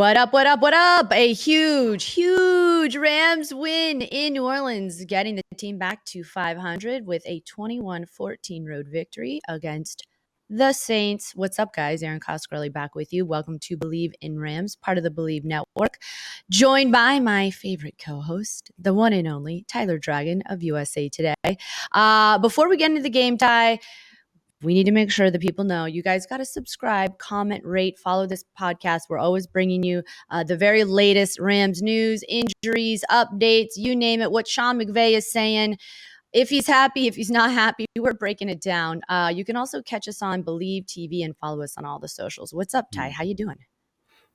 What up, what up, what up? A huge Rams win in New Orleans, getting the team back to 500 with a 21-14 road victory against the Saints. What's up, guys? Erin Coscarelli back with you. Welcome to Bleav in Rams, part of the Bleav Network. Joined by my favorite co-host, the one and only Tyler Dragon of USA Today. Before we get into the game, Ty, we need to make sure that people know you guys got to subscribe, comment, rate, follow this podcast. We're always bringing you the very latest Rams news, injuries, updates, you name it, what Sean McVay is saying. If he's happy, if he's not happy, we're breaking it down. You can also catch us on Bleav TV and follow us on all the socials. What's up, Ty? How you doing?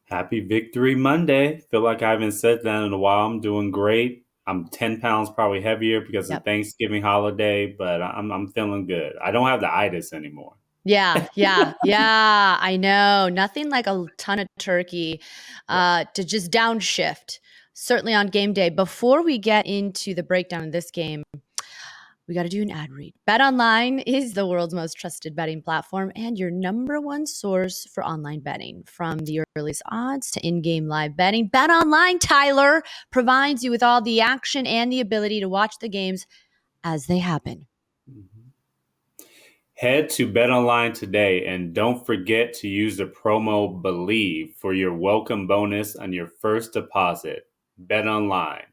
Happy Victory Monday. Feel like I haven't said that in a while. I'm doing great. I'm 10 pounds probably heavier because of Thanksgiving holiday, but I'm feeling good. I don't have the itis anymore. Yeah. I know. Nothing like a ton of turkey to just downshift, certainly on game day. Before we get into the breakdown of this game, we got to do an ad read. BetOnline is the world's most trusted betting platform and your number one source for online betting. From the earliest odds to in-game live betting, BetOnline, Tyler, provides you with all the action and the ability to watch the games as they happen. Head to BetOnline today and don't forget to use the promo Bleav for your welcome bonus on your first deposit. BetOnline.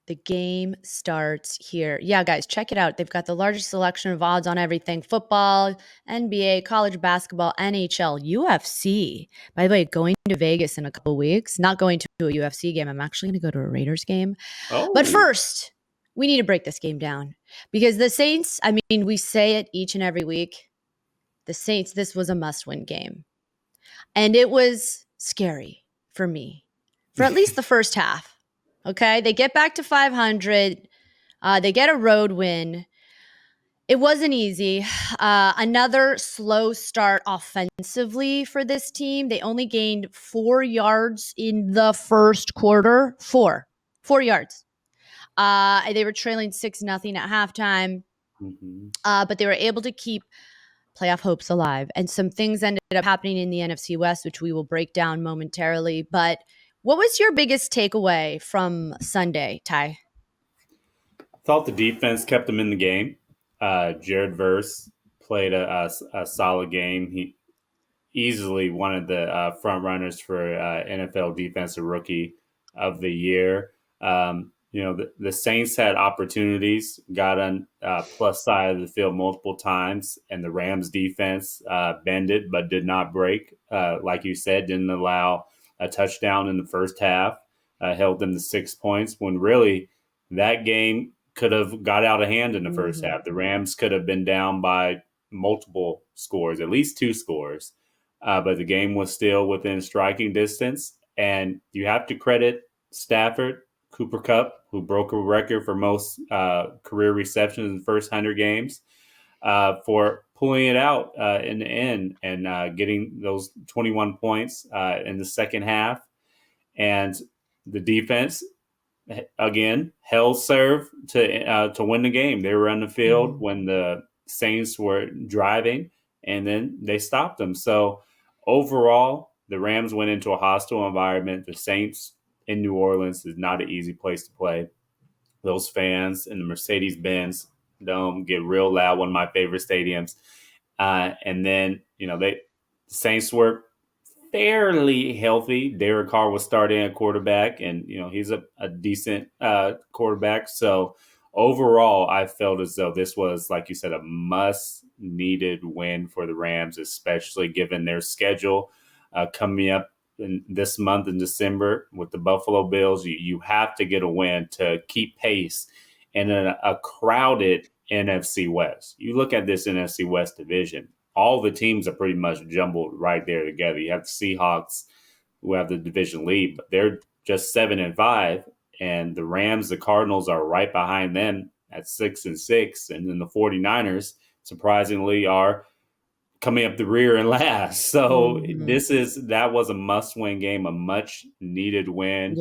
The game starts here. Yeah, guys, check it out. They've got the largest selection of odds on everything: football, NBA, college basketball, NHL, UFC. By the way, going to Vegas in a couple weeks, not going to a UFC game. I'm actually going to go to a Raiders game. Oh. But first, we need to break this game down because the Saints, I mean, we say it each and every week. The Saints, this was a must-win game. And it was scary for me for at least the first half. Okay, they get back to 500. They get a road win. It wasn't easy. Another slow start offensively for this team. They only gained 4 yards in the first quarter. Four yards. They were trailing 6-0 at halftime, but they were able to keep playoff hopes alive. And some things ended up happening in the NFC West, which we will break down momentarily. But what was your biggest takeaway from Sunday, Ty? Thought the defense kept them in the game. Jared Verse played a solid game. He easily one of the front runners for NFL Defensive Rookie of the Year. The Saints had opportunities, got on plus side of the field multiple times, and the Rams defense bended but did not break. Like you said, didn't allow a touchdown in the first half, held them to 6 points when really that game could have got out of hand in the first half. The Rams could have been down by multiple scores, at least 2 scores. But the game was still within striking distance. And you have to credit Stafford, Cooper Kupp, who broke a record for most career receptions in the first 100 games, for pulling it out in the end and getting those 21 points in the second half. And the defense, again, held serve to win the game. They were on the field when the Saints were driving, and then they stopped them. So overall, the Rams went into a hostile environment. The Saints in New Orleans is not an easy place to play. Those fans in the Mercedes-Benz Dome get real loud, one of my favorite stadiums. And then, the Saints were fairly healthy. Derek Carr was starting at quarterback, and, he's a decent quarterback. So overall, I felt as though this was, like you said, a must-needed win for the Rams, especially given their schedule coming up this month in December with the Buffalo Bills. You have to get a win to keep pace in a crowded NFC West. You look at this NFC West division, all the teams are pretty much jumbled right there together. You have the Seahawks, who have the division lead, but they're just 7-5. And the Rams, the Cardinals are right behind them at 6-6. And then the 49ers, surprisingly, are coming up the rear and last. So that was a must-win game, a much-needed win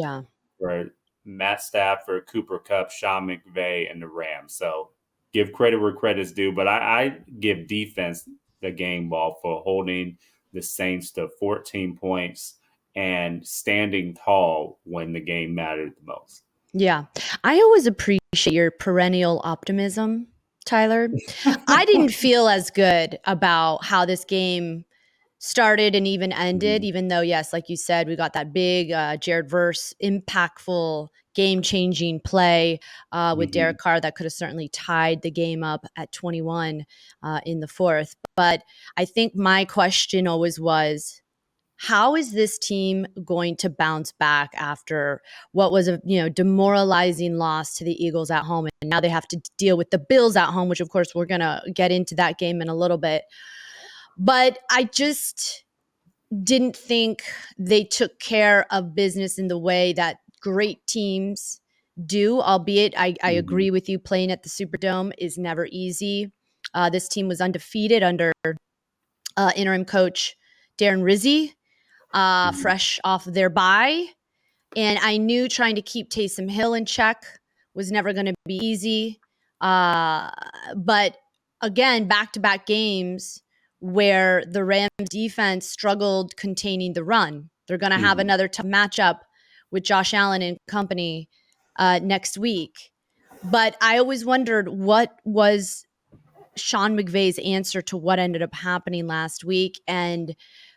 for Matt Stafford, Cooper Kupp, Sean McVay, and the Rams. So give credit where credit's due. But I give defense the game ball for holding the Saints to 14 points and standing tall when the game mattered the most. Yeah. I always appreciate your perennial optimism, Tyler. I didn't feel as good about how this game started and even ended, Mhm. even though, yes, like you said, we got that big Jared Verse impactful game changing play with Derek Mhm. Carr that could have certainly tied the game up at 21 in the fourth. But I think my question always was, how is this team going to bounce back after what was a demoralizing loss to the Eagles at home, and now they have to deal with the Bills at home, which of course we're going to get into that game in a little bit. But I just didn't think they took care of business in the way that great teams do, albeit I Mhm. agree with you, playing at the Superdome is never easy. This team was undefeated under interim coach Darren Rizzi, Mhm. fresh off their bye. And I knew trying to keep Taysom Hill in check was never going to be easy. Uh, but again, back to back games where the Rams defense struggled containing the run. They're going to have Mhm. another tough matchup with Josh Allen and company next week. But I always wondered, what was Sean McVay's answer to what ended up happening last week? And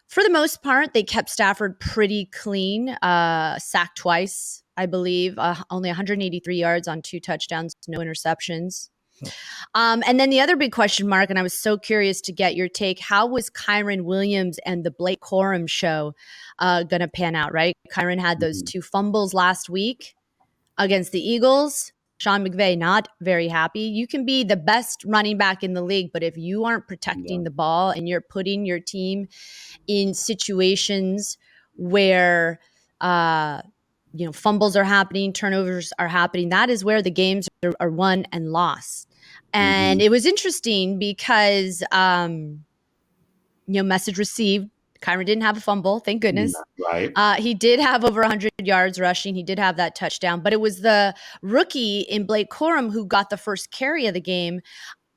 for the most part, they kept Stafford pretty clean, sacked twice, I Bleav, only 183 yards on 2 touchdowns, no interceptions. And then the other big question mark, and I was so curious to get your take, how was Kyren Williams and the Blake Corum show going to pan out, right? Kyren had those Mhm. 2 fumbles last week against the Eagles. Sean McVay not very happy. You can be the best running back in the league, but if you aren't Yeah. protecting the ball and you're putting your team in situations where uh, fumbles are happening, turnovers are happening, that is where the games are won and lost. And Mhm. it was interesting because message received. Kyron didn't have a fumble, thank goodness. Right. He did have over 100 yards rushing. He did have that touchdown, but it was the rookie in Blake Corum who got the first carry of the game.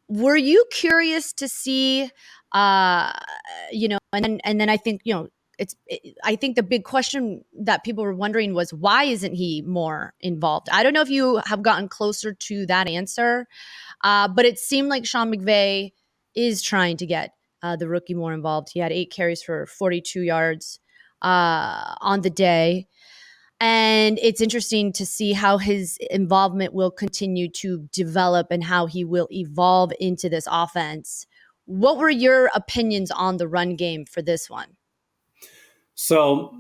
Were you curious to see, uh, and then I think, I think the big question that people were wondering was, why isn't he more involved? I don't know if you have gotten closer to that answer, but it seemed like Sean McVay is trying to get the rookie more involved. He had 8 carries for 42 yards on the day. And it's interesting to see how his involvement will continue to develop and how he will evolve into this offense. What were your opinions on the run game for this one? So,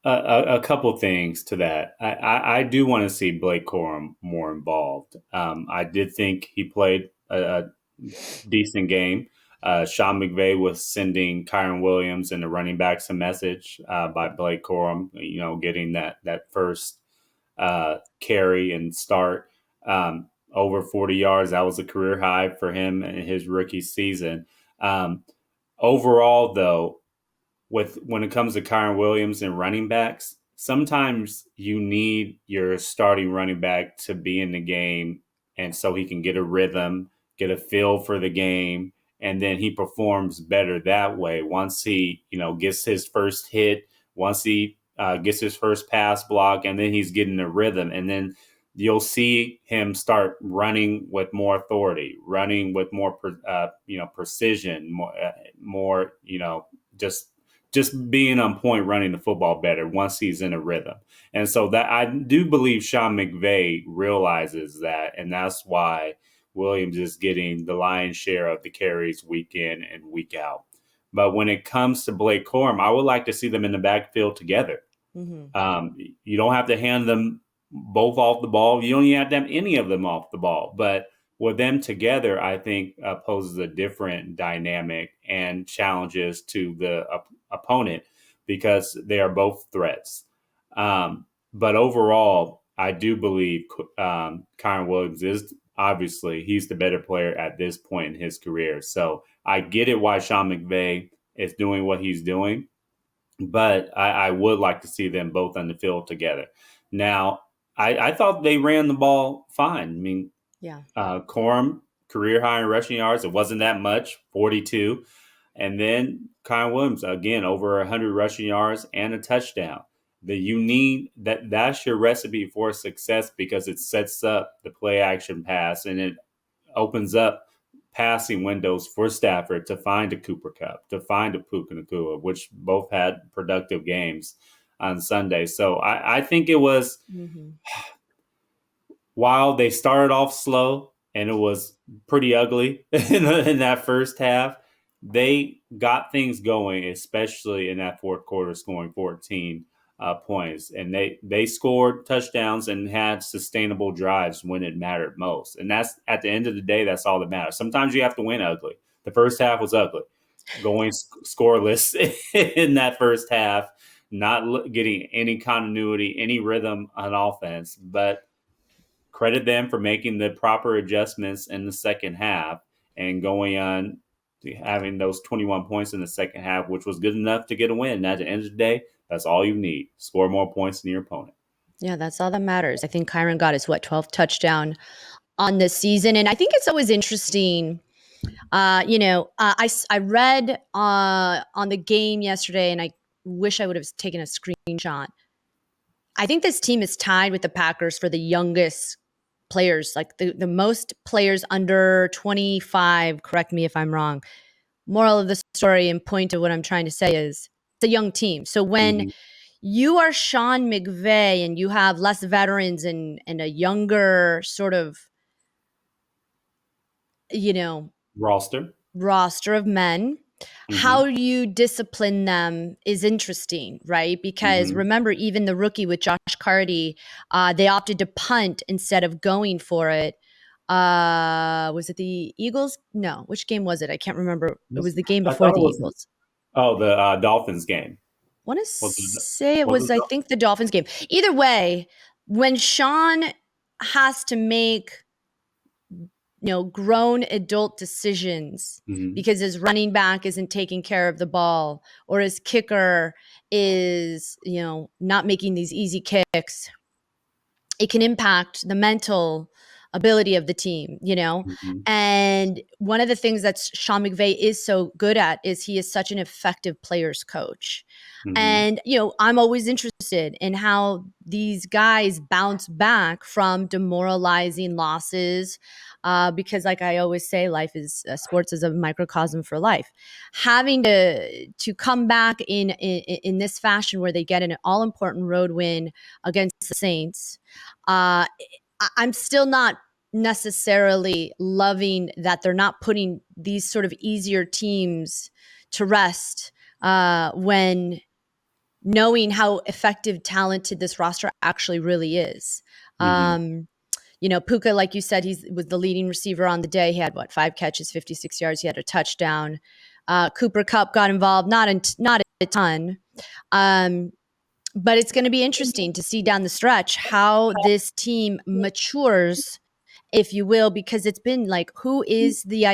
a couple things to that. I do want to see Blake Corum more involved. I did think he played a decent game. Sean McVay was sending Kyron Williams and the running backs a message by Blake Corum, getting that first carry and start over 40 yards. That was a career high for him in his rookie season. Um, Overall, though, when it comes to Kyron Williams and running backs, sometimes you need your starting running back to be in the game, and so he can get a rhythm, get a feel for the game, and then he performs better that way. Once he, gets his first hit, once he gets his first pass block, and then he's getting a rhythm, and then you'll see him start running with more authority, running with more, precision, more, just being on point, running the football better once he's in a rhythm. And so that I do believe Sean McVay realizes that, and that's why Williams is getting the lion's share of the carries week in and week out. But when it comes to Blake Corum, I would like to see them in the backfield together. Mm-hmm. You don't have to hand them both off the ball. You don't even have to have any of them off the ball. But with them together, I think poses a different dynamic and challenges to the opponent because they are both threats. But overall, I do believe Kyron Williams is obviously he's the better player at this point in his career. So I get it why Sean McVay is doing what he's doing, but I would like to see them both on the field together. Now, I thought they ran the ball fine. I mean, Yeah. Corum, career high in rushing yards. It wasn't that much, 42. And then Kyle Williams, again, over 100 rushing yards and a touchdown. You need that. That's your recipe for success because it sets up the play action pass and it opens up passing windows for Stafford to find a Cooper Kupp, to find a Puka Nacua, which both had productive games on Sunday. So I think it was, Mm-hmm. while they started off slow and it was pretty ugly in that first half, they got things going, especially in that fourth quarter, scoring 14 points. And they scored touchdowns and had sustainable drives when it mattered most. And that's, at the end of the day, that's all that matters. Sometimes you have to win ugly. The first half was ugly, going scoreless in that first half, not getting any continuity, any rhythm on offense. But credit them for making the proper adjustments in the second half and going on to having those 21 points in the second half, which was good enough to get a win. And at the end of the day, that's all you need. Score more points than your opponent. Yeah, that's all that matters. I think Kyron got his 12th touchdown on this season, and I think it's always interesting. I read on the game yesterday, and I wish I would have taken a screenshot. I think this team is tied with the Packers for the youngest players, like the most players under 25. Correct me if I'm wrong. Moral of the story and point of what I'm trying to say is it's a young team. So when Mm-hmm. you are Sean McVay and you have less veterans and a younger sort of, you know, Roster. roster of men, how Mm-hmm. you discipline them is interesting, right? Because Mm-hmm. remember, even the rookie with Josh Carty, they opted to punt instead of going for it. Was it the Eagles? No, which game was it? I can't remember. It was the game I before thought it the was Eagles. the Dolphins game. I want to Was it, say it was was, it I think, the Dolphins game. Either way, when Sean has to make grown adult decisions mm-hmm. because his running back isn't taking care of the ball or his kicker is, not making these easy kicks, it can impact the mental ability of the team. Mm-hmm. And one of the things that Sean McVay is so good at is he is such an effective players coach. Mm-hmm. And, I'm always interested in how these guys bounce back from demoralizing losses. Because, like I always say, life is sports is a microcosm for life. Having to come back in this fashion where they get an all important road win against the Saints, I'm still not necessarily loving that they're not putting these sort of easier teams to rest when knowing how effective, talented this roster actually really is. Mm-hmm. Puka, like you said, he was the leading receiver on the day. He had 5 catches, 56 yards. He had a touchdown. Cooper Kupp got involved, not a ton. But it's going to be interesting to see down the stretch how this team matures, if you will, because it's been like, what is the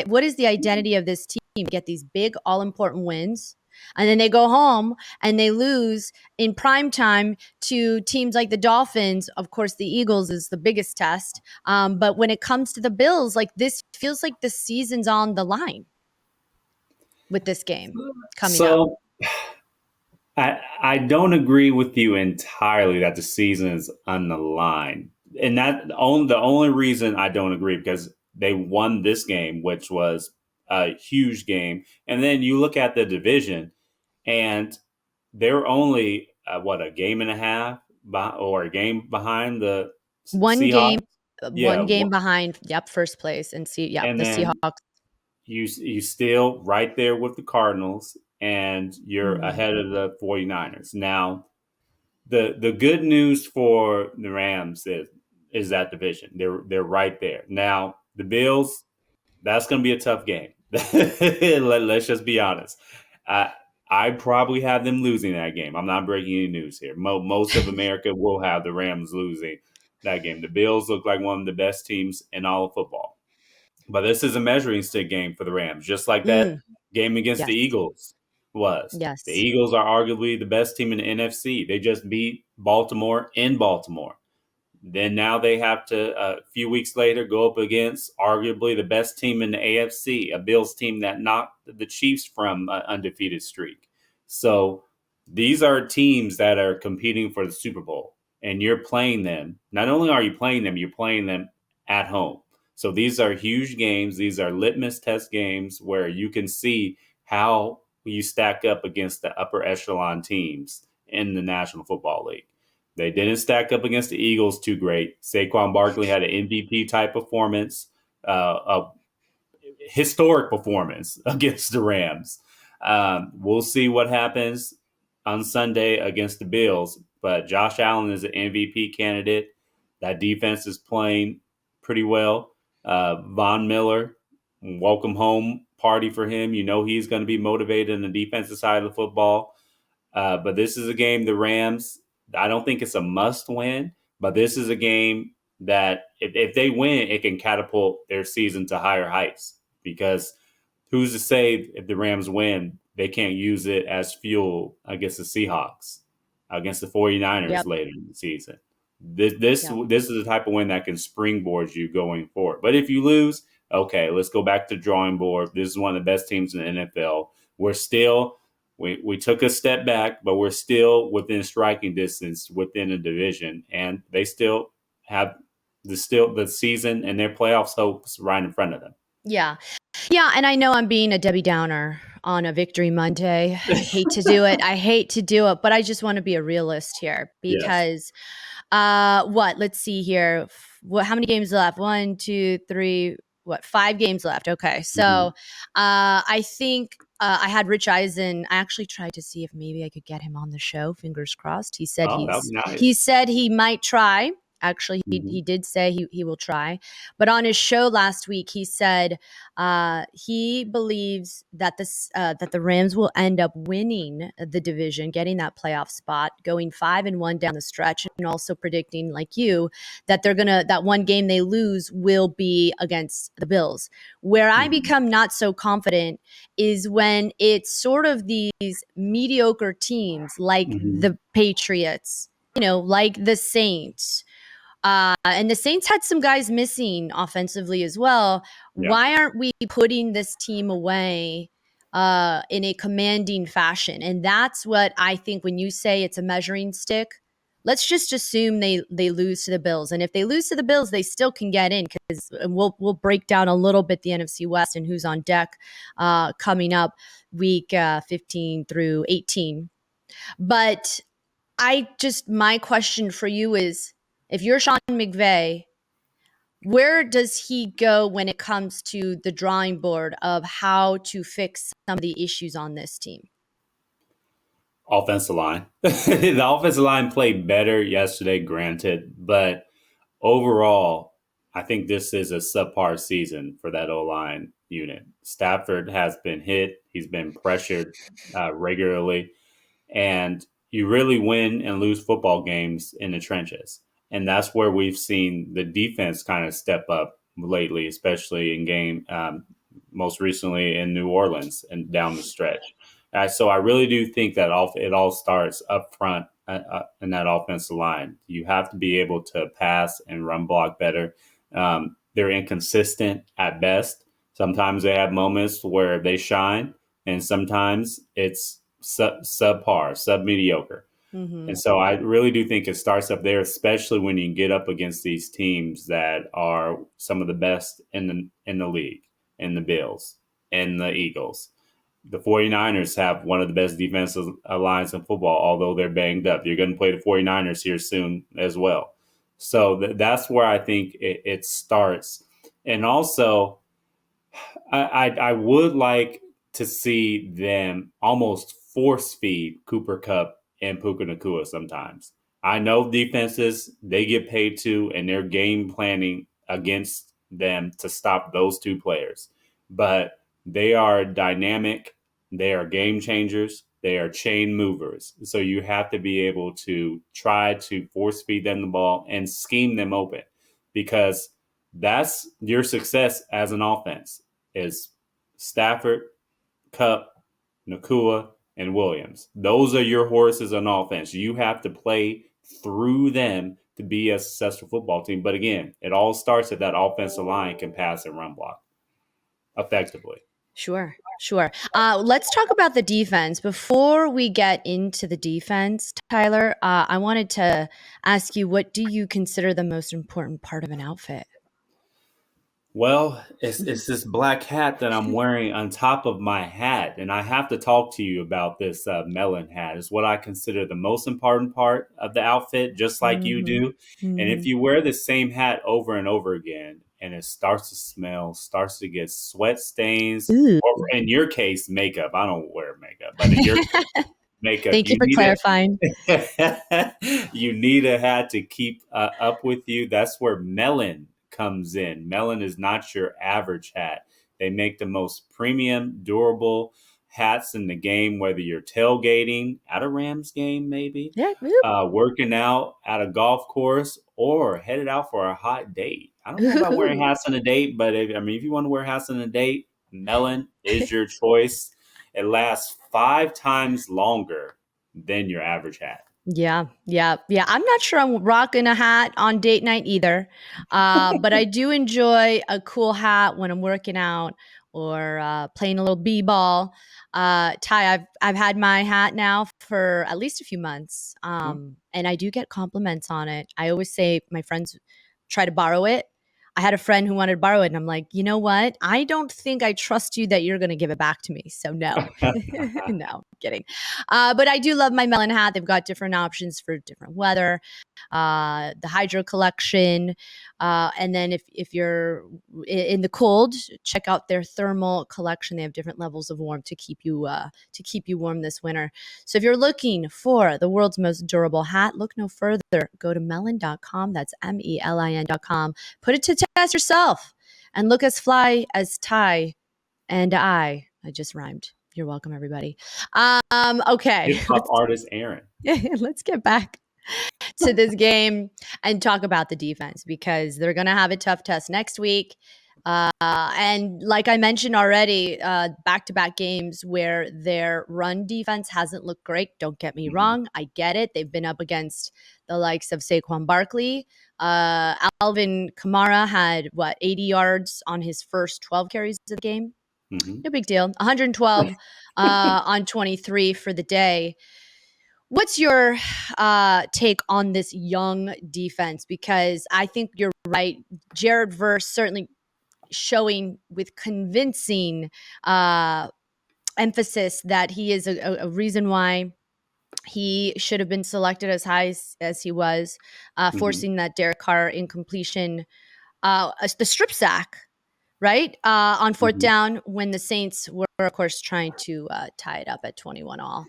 identity of this team? Get these big, all important wins, and then they go home and they lose in prime time to teams like the Dolphins. Of course, the Eagles is the biggest test. But when it comes to the Bills, like this feels like the season's on the line with this game coming up. So I don't agree with you entirely that the season is on the line, and the only reason I don't agree because they won this game, which was a huge game, and then you look at the division, and they're only a game and a half or a game behind the One Seahawks. game, Yeah, one game behind. Yep, first place, and and the then Seahawks. you still right there with the Cardinals, and you're Mhm. ahead of the 49ers now. The good news for the Rams is that division. They're right there. Now the Bills, that's going to be a tough game. Let's just be honest. I probably have them losing that game. I'm not breaking any news here. Most of America will have the Rams losing that game. The Bills look like one of the best teams in all of football. But this is a measuring stick game for the Rams, just like that Mm, game against the yes, Eagles was. The yes. Eagles are arguably the best team in the NFC. They just beat Baltimore in Baltimore. Then now they have to, a few weeks later, go up against arguably the best team in the AFC, a Bills team that knocked the Chiefs from an undefeated streak. So these are teams that are competing for the Super Bowl, and you're playing them. Not only are you playing them, you're playing them at home. So these are huge games. These are litmus test games where you can see how you stack up against the upper echelon teams in the National Football League. They didn't stack up against the Eagles too great. Saquon Barkley had an MVP type performance, a historic performance against the Rams. We'll see what happens on Sunday against the Bills, but Josh Allen is an MVP candidate. That defense is playing pretty well. Von Miller, welcome home party for him. You know he's going to be motivated on the defensive side of the football. But this is a game, the Rams, I don't think it's a must win, but this is a game that if they win, it can catapult their season to higher heights. Because who's to say if the Rams win, they can't use it as fuel against the Seahawks, against the 49ers Yep. later in the season. This is the type of win that can springboard you going forward. But if you lose, okay, let's go back to the drawing board. This is one of the best teams in the NFL. We took a step back, but we're still within striking distance within a division, and they still have the season and their playoffs hopes right in front of them. Yeah. Yeah. And I know I'm being a Debbie Downer on a Victory Monday. I hate to do it, but I just want to be a realist here because let's see here. How many games left? 1, 2, 3, 5 games left. Okay. So I think I had Rich Eisen. I actually tried to see if maybe I could get him on the show. Fingers crossed. He said that would be nice. he said he might try. Actually, he did say he will try. But on his show last week, he said he believes that that the Rams will end up winning the division, getting that playoff spot, going 5-1 down the stretch, and also predicting, like you, that that one game they lose will be against the Bills. Where I become not so confident is when it's sort of these mediocre teams like the Patriots, like the Saints. And the Saints had some guys missing offensively as well. Yeah. Why aren't we putting this team away in a commanding fashion? And that's what I think when you say it's a measuring stick. Let's just assume they lose to the Bills, and if they lose to the Bills, they still can get in because we'll break down a little bit the NFC West and who's on deck coming up week 15 through 18. But my question for you is, if you're Sean McVay, where does he go when it comes to the drawing board of how to fix some of the issues on this team? Offensive line. The offensive line played better yesterday, granted, but overall, I think this is a subpar season for that O-line unit. Stafford has been hit. He's been pressured regularly. And you really win and lose football games in the trenches. And that's where we've seen the defense kind of step up lately, especially in game, most recently in New Orleans and down the stretch. So I really do think that it all starts up front in that offensive line. You have to be able to pass and run block better. They're inconsistent at best. Sometimes they have moments where they shine, and sometimes it's subpar, sub-mediocre. And so I really do think it starts up there, especially when you get up against these teams that are some of the best in the league, in the Bills and the Eagles. The 49ers have one of the best defensive lines in football, although they're banged up. You're going to play the 49ers here soon as well. So that's where I think it starts. And also, I would like to see them almost force feed Cooper Kupp and Puka Nacua sometimes. I know defenses, they get paid too, and they're game planning against them to stop those two players. But they are dynamic. They are game changers. They are chain movers. So you have to be able to try to force feed them the ball and scheme them open, because that's your success as an offense is Stafford, Kupp, Nacua, and Williams. Those are your horses on offense. You have to play through them to be a successful football team. But again, it all starts at that offensive line can pass and run block effectively. Sure, sure. Let's talk about the defense. Before we get into the defense, Tyler, I wanted to ask you, what do you consider the most important part of an outfit? Well, it's this black hat that I'm wearing on top of my hat, and I have to talk to you about this melon hat. It's what I consider the most important part of the outfit, just like you Mm-hmm. do. And if Mm-hmm. you wear the same hat over and over again, and it starts to smell, starts to get sweat stains, Ooh. or in your case, makeup. I don't wear makeup, but in your case, makeup, Thank you for clarifying. you need a hat to keep up with you. That's where melon comes in. Melon is not your average hat. They make the most premium, durable hats in the game, whether you're tailgating at a Rams game, maybe Yeah. Whoop. working out at a golf course, or headed out for a hot date. I don't know about wearing Ooh. hats on a date, but if you want to wear hats on a date, melon is your choice. It lasts 5 times longer than your average hat. Yeah, yeah, yeah. I'm not sure I'm rocking a hat on date night either, but I do enjoy a cool hat when I'm working out or playing a little b-ball. Ty, I've had my hat now for at least a few months, and I do get compliments on it. I always say my friends try to borrow it. I had a friend who wanted to borrow it, and I'm like, you know what? I don't think I trust you that you're going to give it back to me. So no, no, I'm kidding. But I do love my melon hat. They've got different options for different weather. The hydro collection, and then if you're in the cold, check out their thermal collection. They have different levels of warmth to keep you warm this winter. So if you're looking for the world's most durable hat, look no further. Go to melon.com. That's melin.com. Put it to test yourself and look as fly as Ty and I just rhymed. You're welcome, everybody. Okay, Hip hop artist Erin. let's get back to this game and talk about the defense because they're going to have a tough test next week. And like I mentioned already, back-to-back games where their run defense hasn't looked great. Don't get me Mhm. wrong. I get it. They've been up against the likes of Saquon Barkley. Alvin Kamara had, 80 yards on his first 12 carries of the game? Mhm. No big deal. 112 on 23 for the day. What's your take on this young defense? Because I think you're right. Jared Verse certainly showing with convincing uh, emphasis that he is a reason why he should have been selected as high as he was, Mhm. forcing that Derek Carr incompletion, the strip sack, right? On fourth Mhm. down when the Saints were, of course, trying to tie it up at 21 all.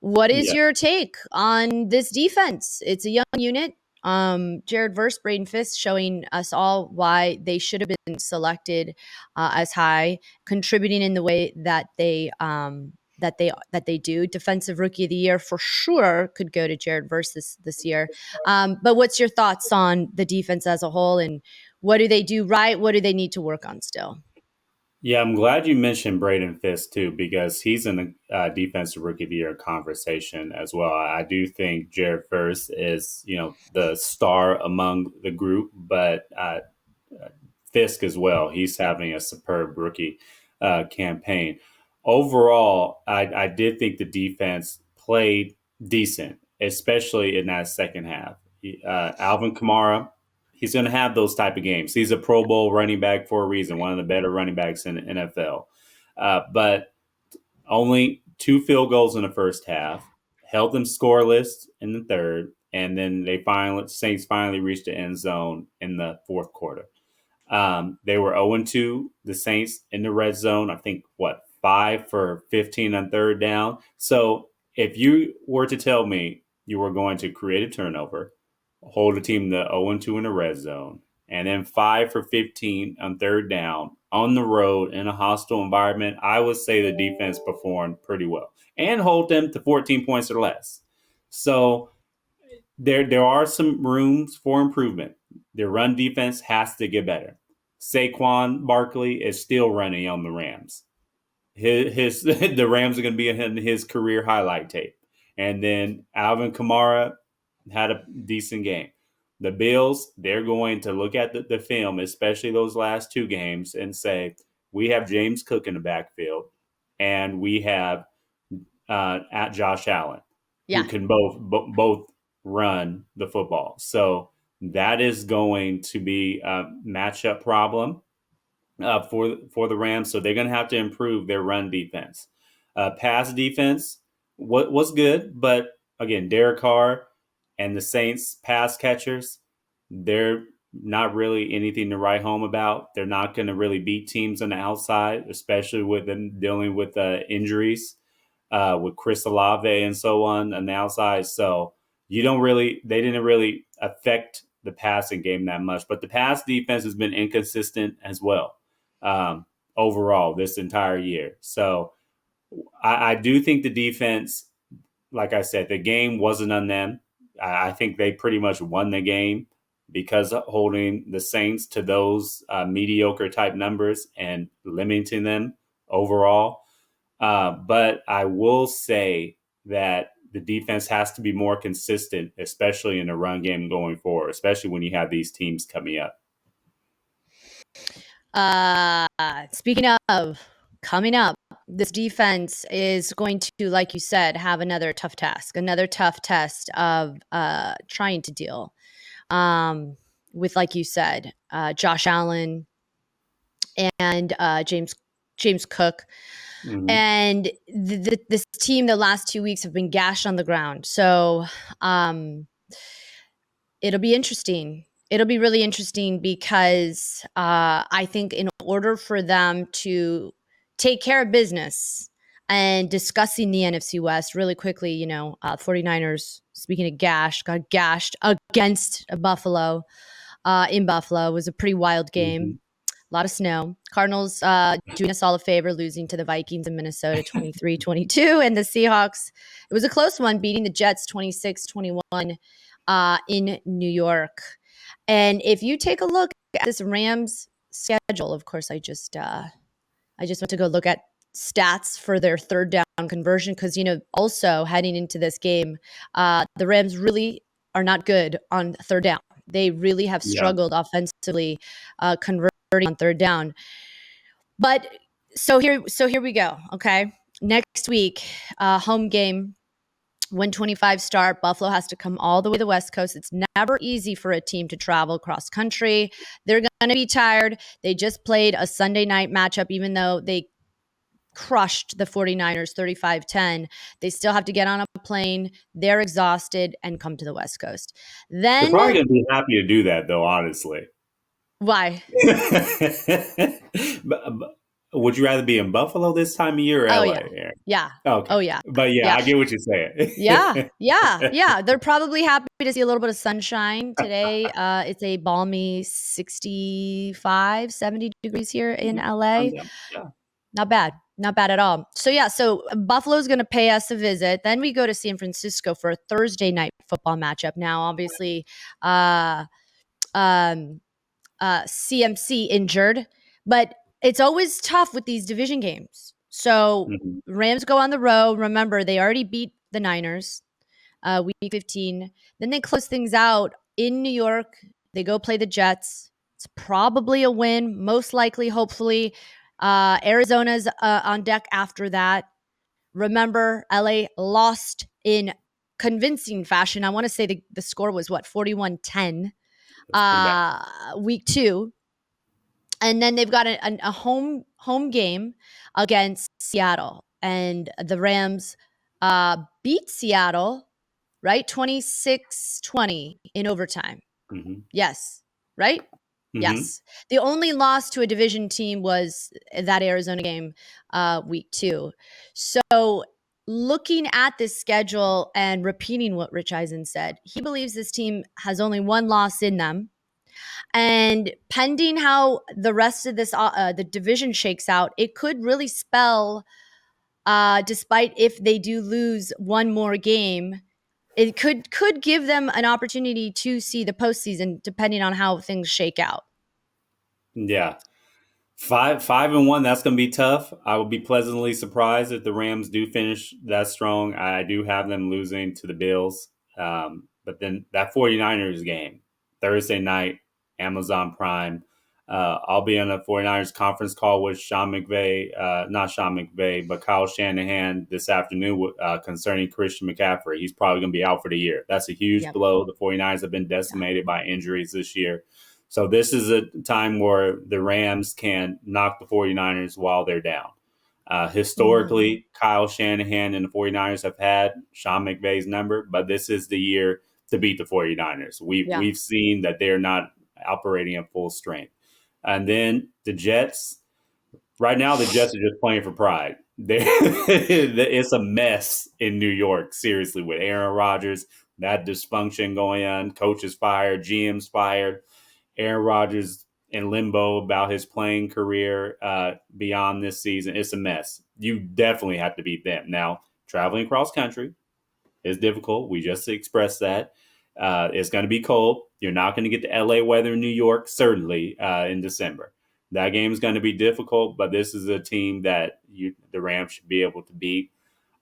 What is Yeah. your take on this defense? It's a young unit. Jared Verse, Braden Fisk showing us all why they should have been selected as high, contributing in the way that they do. Defensive Rookie of the Year for sure could go to Jared Verse this year. But what's your thoughts on the defense as a whole, and what do they do right? What do they need to work on still? Yeah, I'm glad you mentioned Braden Fisk too, because he's in the defensive rookie of the year conversation as well. I do think Jared Verse is, the star among the group, but Fisk as well. He's having a superb rookie campaign. Overall, I did think the defense played decent, especially in that second half. Alvin Kamara, he's going to have those type of games. He's a Pro Bowl running back for a reason, one of the better running backs in the NFL. But only 2 field goals in the first half, held them scoreless in the third, and then Saints finally reached the end zone in the fourth quarter. They were 0-2, the Saints in the red zone. I think, 5 for 15 on third down. So if you were to tell me you were going to create a turnover, hold a team to 0-2 in the red zone, and then 5 for 15 on third down on the road in a hostile environment, I would say the defense performed pretty well and hold them to 14 points or less. So there are some rooms for improvement. Their run defense has to get better. Saquon Barkley is still running on the Rams. His the Rams are going to be in his career highlight tape. And then Alvin Kamara had a decent game. The Bills, they're going to look at the film, especially those last two games, and say, we have James Cook in the backfield, and we have at Josh Allen, who Yeah. can both run the football. So that is going to be a matchup problem for the Rams. So they're going to have to improve their run defense. Pass defense was good, but again, Derek Carr and the Saints pass catchers, they're not really anything to write home about. They're not going to really beat teams on the outside, especially with them dealing with injuries with Chris Olave and so on the outside. So they didn't really affect the passing game that much. But the pass defense has been inconsistent as well overall this entire year. So I do think the defense, like I said, the game wasn't on them. I think they pretty much won the game because of holding the Saints to those mediocre type numbers and limiting them overall. But I will say that the defense has to be more consistent, especially in the run game going forward, especially when you have these teams coming up. Speaking of coming up, this defense is going to, like you said, have another tough task, another tough test of trying to deal with, like you said, Josh Allen and James Cook. Mm-hmm. And this team, the last 2 weeks have been gashed on the ground. So it'll be interesting. It'll be really interesting because I think in order for them to take care of business and discussing the NFC West really quickly, 49ers, speaking of got gashed against Buffalo in Buffalo. It was a pretty wild Mm-hmm. game. A lot of snow. Cardinals doing us all a favor, losing to the Vikings in Minnesota 23-22. And the Seahawks, it was a close one, beating the Jets 26-21 in New York. And if you take a look at this Rams schedule, of course, I just went to go look at stats for their third down conversion because, also heading into this game, the Rams really are not good on third down. They really have Yeah. struggled offensively converting on third down. But so here we go. Okay, next week, home game. 125 start. Buffalo has to come all the way to the West Coast. It's never easy for a team to travel cross country. They're going to be tired. They just played a Sunday night matchup, even though they crushed the 49ers 35-10. They still have to get on a plane. They're exhausted and come to the West Coast. They're probably Then, going to be happy to do that, though, honestly. why? but would you rather be in Buffalo this time of year or Oh, LA? yeah. Aaron? Yeah. Okay. Oh, yeah. But yeah, Yeah. I get what you're saying. Yeah. They're probably happy to see a little bit of sunshine today. It's a balmy 65, 70 degrees here in LA. Yeah. Not bad. Not bad at all. So Buffalo's going to pay us a visit. Then we go to San Francisco for a Thursday night football matchup. Now, obviously, CMC injured, but it's always tough with these division games. So Mm-hmm. Rams go on the road. Remember, they already beat the Niners week 15. Then they close things out in New York. They go play the Jets. It's probably a win, most likely, hopefully. Arizona's on deck after that. Remember, LA lost in convincing fashion. I want to say the score was 41-10 That's pretty bad. week 2. And then they've got a home game against Seattle. And the Rams beat Seattle, right? 26-20 in overtime. Mm-hmm. Yes. Right? Mm-hmm. Yes. The only loss to a division team was that Arizona game week 2. So looking at this schedule and repeating what Rich Eisen said, he believes this team has only one loss in them. And pending how the rest of this the division shakes out, it could really spell, despite if they do lose one more game, it could give them an opportunity to see the postseason, depending on how things shake out. Yeah. 5-1, that's going to be tough. I will be pleasantly surprised if the Rams do finish that strong. I do have them losing to the Bills. But then that 49ers game, Thursday night, Amazon Prime. I'll be on a 49ers conference call with not Sean McVay, but Kyle Shanahan this afternoon concerning Christian McCaffrey. He's probably going to be out for the year. That's a huge Yep. blow. The 49ers have been decimated by injuries this year. So this is a time where the Rams can knock the 49ers while they're down. Historically, Kyle Shanahan and the 49ers have had Sean McVay's number, but this is the year to beat the 49ers. We've seen that they're not operating at full strength. And then the Jets, right now the Jets are just playing for pride. It's a mess in New York, seriously, with Aaron Rodgers, that dysfunction going on, coaches fired, GMs fired, Aaron Rodgers in limbo about his playing career beyond this season. It's a mess. You definitely have to beat them. Now, traveling across country is difficult. We just expressed that. It's going to be cold. You're not going to get the LA weather in New York, certainly, in December. That game is going to be difficult, but this is a team that the Rams should be able to beat.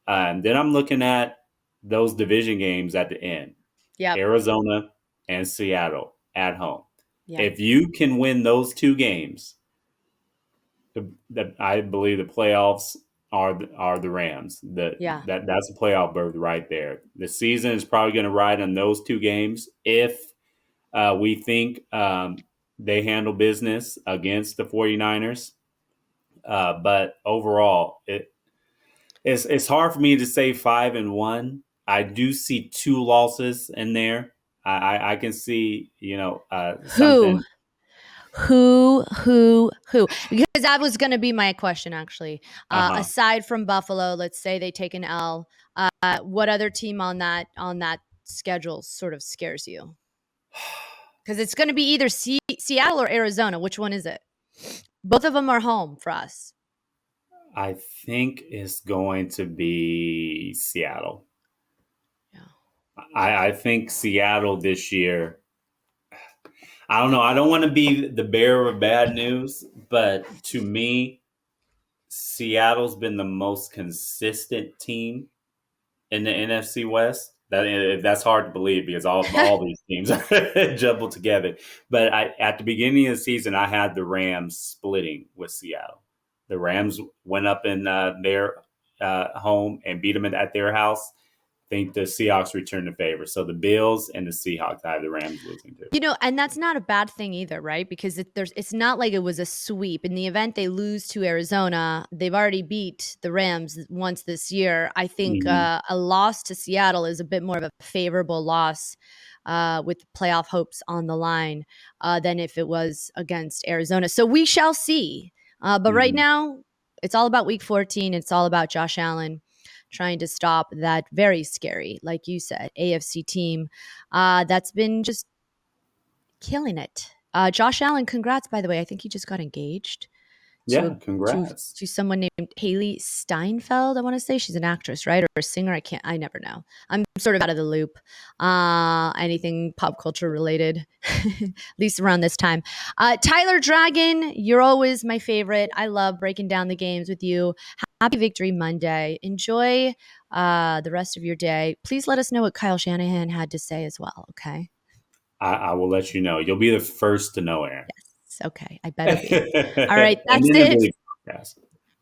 And then I'm looking at those division games at the end. Yep. Arizona and Seattle at home. Yep. If you can win those two games, I believe the playoffs are the Rams. That's a playoff berth right there. The season is probably going to ride on those two games if we think they handle business against the 49ers. But overall, it's hard for me to say 5-1. I do see 2 losses in there. I can see, something. Who? Because that was going to be my question, actually. Aside from Buffalo, let's say they take an L. What other team on that schedule sort of scares you? Because it's going to be either Seattle or Arizona. Which one is it? Both of them are home for us. I think it's going to be Seattle. I think Seattle this year, I don't know. I don't want to be the bearer of bad news, but to me, Seattle's been the most consistent team in the NFC West. That's hard to Bleav because all these teams are jumbled together. But at the beginning of the season, I had the Rams splitting with Seattle. The Rams went up in their home and beat them at their house. I think the Seahawks returned the favor. So the Bills and the Seahawks, I have the Rams losing too. And that's not a bad thing either, right? Because it's not like it was a sweep. In the event they lose to Arizona, they've already beat the Rams once this year. I think a loss to Seattle is a bit more of a favorable loss with playoff hopes on the line than if it was against Arizona. So we shall see. But right now, it's all about Week 14. It's all about Josh Allen trying to stop that very scary, like you said, AFC team that's been just killing it. Josh Allen, congrats, by the way. I think he just got engaged. Congrats. To someone named Haley Steinfeld, I want to say. She's an actress, right? Or a singer. I never know. I'm sort of out of the loop. Anything pop culture related, at least around this time. Tyler Dragon, you're always my favorite. I love breaking down the games with you. Happy Victory Monday. Enjoy the rest of your day. Please let us know what Kyle Shanahan had to say as well, okay? I will let you know. You'll be the first to know, Erin. Yes. Okay. I better be. All right. That's it.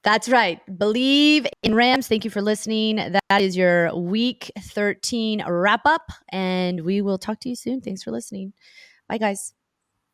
That's right. Bleav in Rams. Thank you for listening. That is your Week 13 wrap up, and we will talk to you soon. Thanks for listening. Bye, guys.